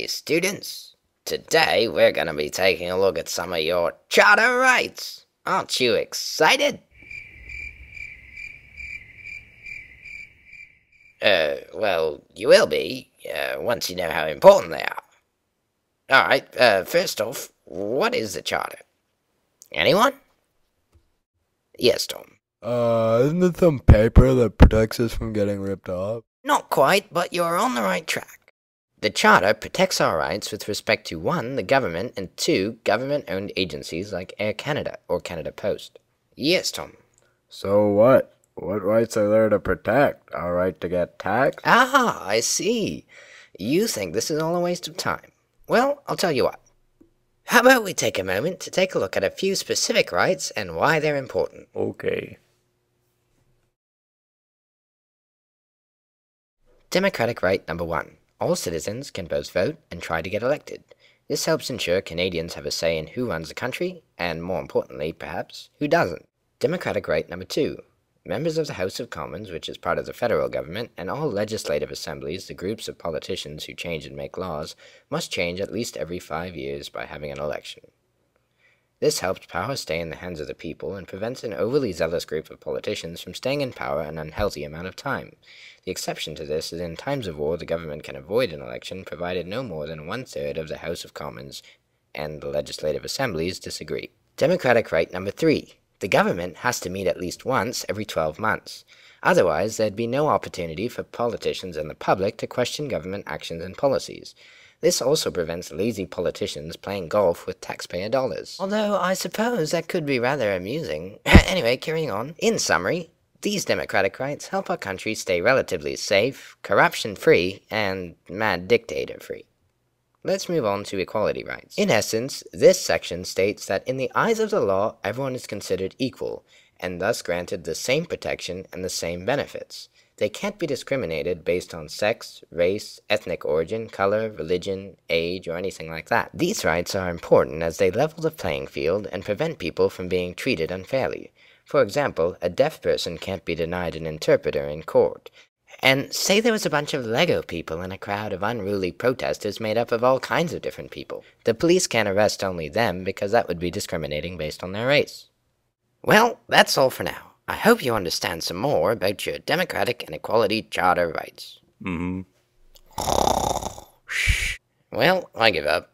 students. Today we're going to be taking a look at some of your charter rights. Aren't you excited? Well, you will be, once you know how important they are. Alright, first off, what is the charter? Anyone? Yes, Tom. Isn't it some paper that protects us from getting ripped off? Not quite, but you're on the right track. The Charter protects our rights with respect to 1. The government, and 2. Government-owned agencies like Air Canada or Canada Post. Yes, Tom. So what? What rights are there to protect? Our right to get taxed? Ah, I see. You think this is all a waste of time. Well, I'll tell you what. How about we take a moment to take a look at a few specific rights and why they're important. Okay. Democratic right number 1. All citizens can both vote and try to get elected. This helps ensure Canadians have a say in who runs the country, and more importantly, perhaps, who doesn't. Democratic right number 2. Members of the House of Commons, which is part of the federal government, and all legislative assemblies, the groups of politicians who change and make laws, must change at least every 5 years by having an election. This helps power stay in the hands of the people and prevents an overly zealous group of politicians from staying in power an unhealthy amount of time. The exception to this is in times of war the government can avoid an election provided no more than 1/3 of the House of Commons and the legislative assemblies disagree. Democratic right number 3. The government has to meet at least once every 12 months. Otherwise, there'd be no opportunity for politicians and the public to question government actions and policies. This also prevents lazy politicians playing golf with taxpayer dollars. Although, I suppose that could be rather amusing. Anyway, carrying on. In summary, these democratic rights help our country stay relatively safe, corruption-free, and mad dictator-free. Let's move on to equality rights. In essence, this section states that in the eyes of the law, everyone is considered equal, and thus granted the same protection and the same benefits. They can't be discriminated based on sex, race, ethnic origin, color, religion, age, or anything like that. These rights are important as they level the playing field and prevent people from being treated unfairly. For example, a deaf person can't be denied an interpreter in court. And say there was a bunch of Lego people in a crowd of unruly protesters made up of all kinds of different people. The police can't arrest only them because that would be discriminating based on their race. Well, that's all for now. I hope you understand some more about your democratic and equality charter rights. Mm-hmm. Well, I give up.